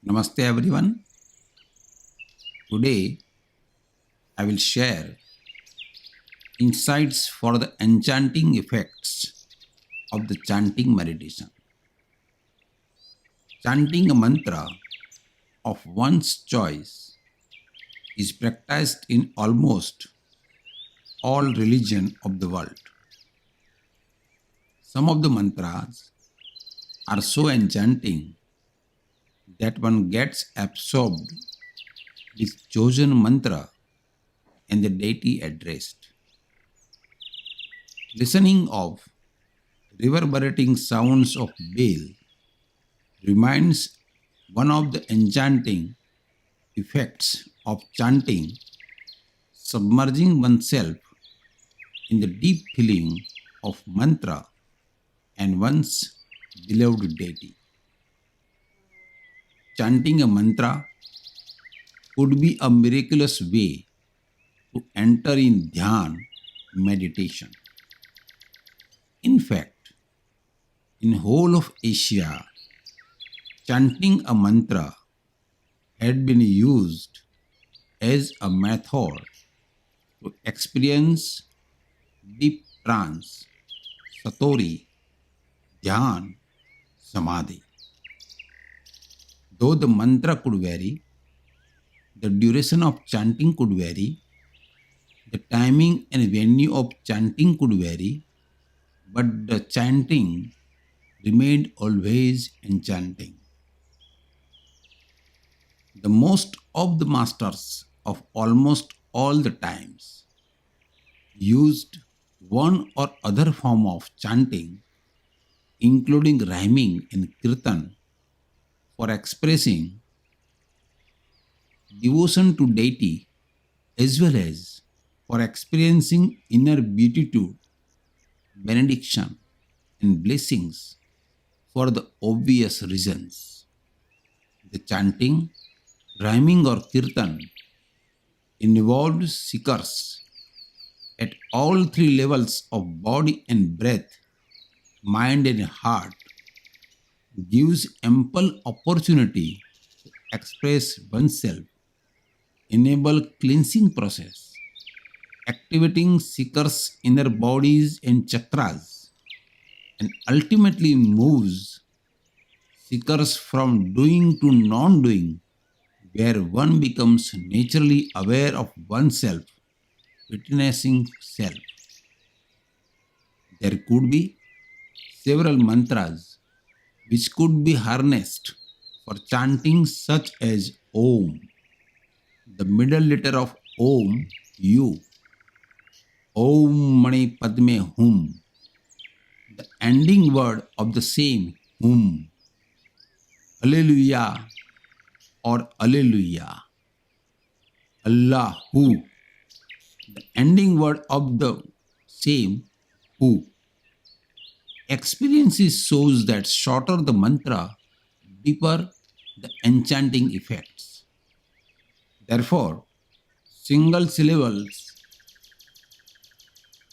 Namaste everyone. Today I will share insights for the enchanting effects of the chanting meditation. Chanting a mantra of one's choice is practiced in almost all religions of the world. Some of the mantras are so enchanting that one gets absorbed with chosen mantra and the deity addressed. Listening of reverberating sounds of bell reminds one of the enchanting effects of chanting, submerging oneself in the deep feeling of mantra and one's beloved deity. Chanting a mantra could be a miraculous way to enter in dhyan meditation. In fact, in whole of Asia, chanting a mantra had been used as a method to experience deep trance, satori, dhyan, samadhi. Though the mantra could vary, the duration of chanting could vary, the timing and venue of chanting could vary, but the chanting remained always enchanting. The most of the masters of almost all the times used one or other form of chanting, including rhyming and kirtan, for expressing devotion to deity as well as for experiencing inner beatitude, benediction, and blessings for the obvious reasons. The chanting, rhyming, or kirtan involved seekers at all three levels of body and breath, mind and heart, gives ample opportunity to express oneself, enable cleansing process, activating seekers' inner bodies and chakras, and ultimately moves seekers from doing to non-doing, where one becomes naturally aware of oneself, witnessing self. There could be several mantras which could be harnessed for chanting, such as Om, the middle letter of Om, U, Om Mani Padme Hum, the ending word of the same Hum, Alleluia or Alleluia, Allahu, the ending word of the same Hu. Experiences shows that shorter the mantra, deeper the enchanting effects. Therefore, single syllables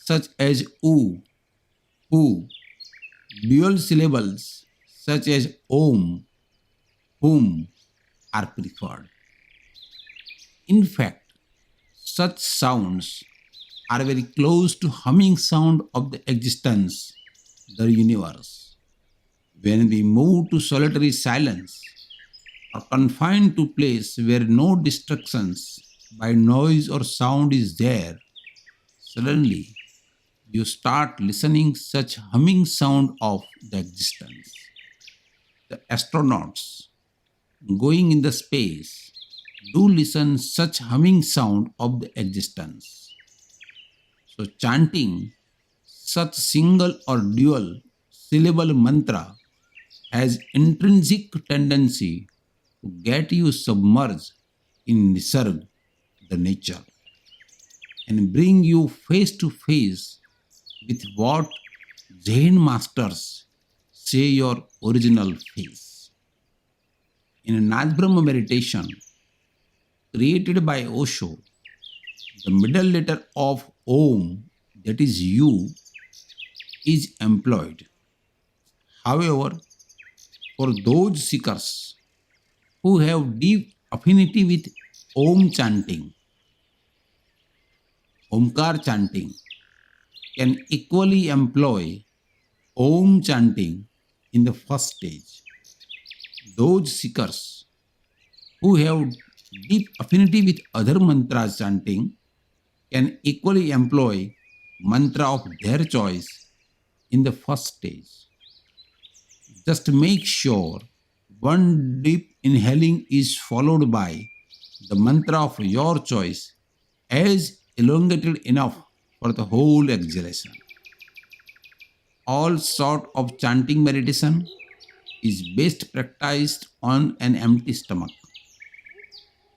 such as U, Hu, dual syllables such as Om, Hum are preferred. In fact, such sounds are very close to humming sound of the existence, the universe. When we move to solitary silence or confined to place where no distractions by noise or sound is there, suddenly you start listening such humming sound of the existence. The astronauts going in the space do listen such humming sound of the existence. So chanting such single or dual syllable mantra has intrinsic tendency to get you submerged in Nisarg, the nature, and bring you face to face with what Jain masters say your original face. In a Naj Brahma meditation created by Osho, the middle letter of Om, that is U, is employed. However, for those seekers who have deep affinity with Om chanting, Omkar chanting, can equally employ Om chanting in the first stage. Those seekers who have deep affinity with other mantras chanting can equally employ mantra of their choice in the first stage. Just make sure one deep inhaling is followed by the mantra of your choice as elongated enough for the whole exhalation. All sort of chanting meditation is best practiced on an empty stomach.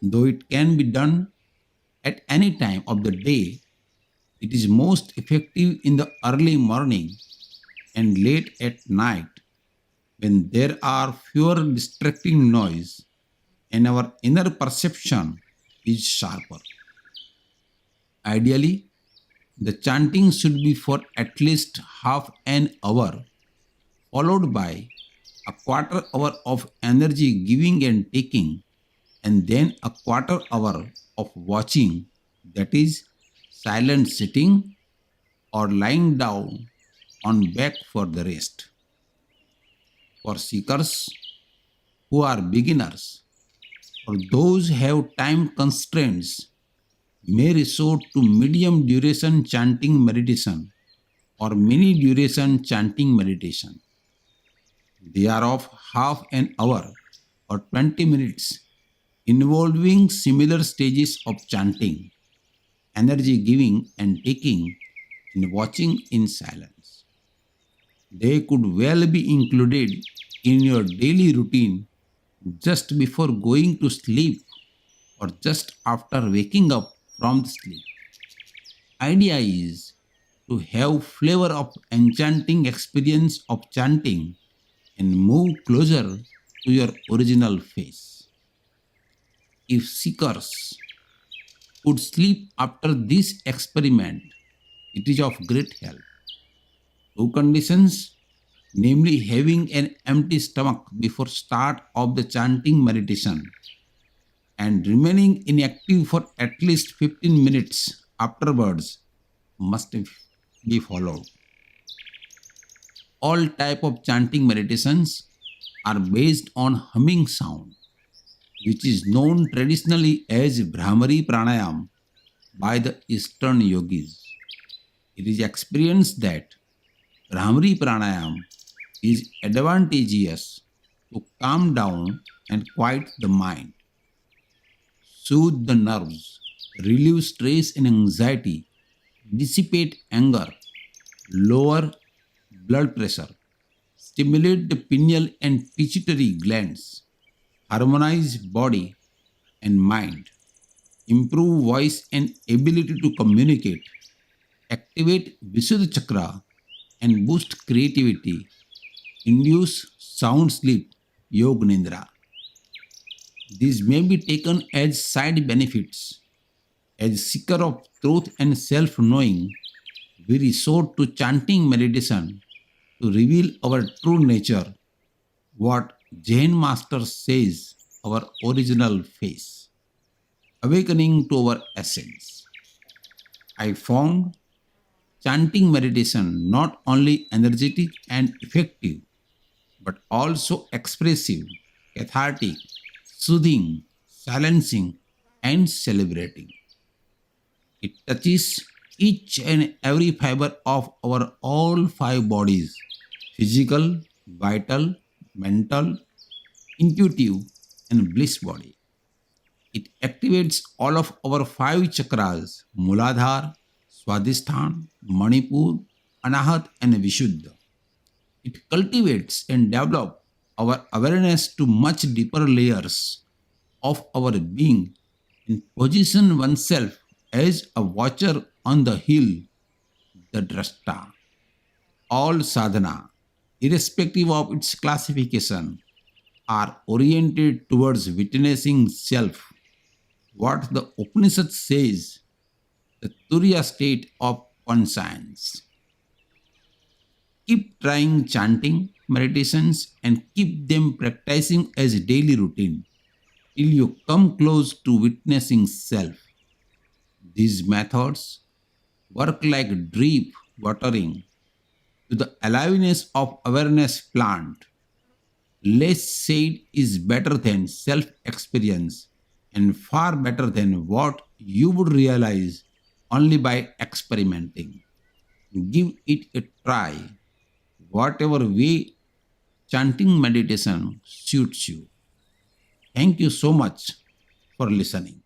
Though it can be done at any time of the day, it is most effective in the early morning and late at night when there are fewer distracting noise and our inner perception is sharper. Ideally, the chanting should be for at least half an hour, followed by a quarter hour of energy giving and taking, and then a quarter hour of watching, that is, silent sitting or lying down on back for the rest. For seekers who are beginners or those who have time constraints may resort to medium duration chanting meditation or mini duration chanting meditation. They are of half an hour or 20 minutes, involving similar stages of chanting, energy giving and taking, and watching in silence. They could well be included in your daily routine just before going to sleep or just after waking up from the sleep. Idea is to have flavor of enchanting experience of chanting and move closer to your original face. If seekers could sleep after this experiment, it is of great help. Two conditions, namely having an empty stomach before start of the chanting meditation and remaining inactive for at least 15 minutes afterwards, must be followed. All type of chanting meditations are based on humming sound, which is known traditionally as Brahmari Pranayam by the Eastern yogis. It is experienced that Brahmari Pranayam is advantageous to calm down and quiet the mind, soothe the nerves, relieve stress and anxiety, dissipate anger, lower blood pressure, stimulate the pineal and pituitary glands, harmonize body and mind, improve voice and ability to communicate, activate Visuddha chakra and boost creativity, induce sound sleep, Yog Nindra. These may be taken as side benefits. As seeker of truth and self knowing, we resort to chanting meditation to reveal our true nature, what Jain Master says, our original face, awakening to our essence. I found chanting meditation not only energetic and effective, but also expressive, cathartic, soothing, silencing, and celebrating. It touches each and every fiber of our all five bodies: physical, vital, mental, intuitive, and bliss body. It activates all of our five chakras: Muladhara, Swadhisthana, Manipur, Anahat, and Vishuddha. It cultivates and develops our awareness to much deeper layers of our being and position oneself as a watcher on the hill, the drashta. All sadhana, irrespective of its classification, are oriented towards witnessing self, what the Upanishad says, the Turiya state of conscience. Keep trying chanting meditations and keep them practicing as a daily routine. till you come close to witnessing self. These methods work like drip watering to the aliveness of awareness plant. Less said is better than self experience and far better than what you would realize only by experimenting. Give it a try, whatever way chanting meditation suits you. Thank you so much for listening.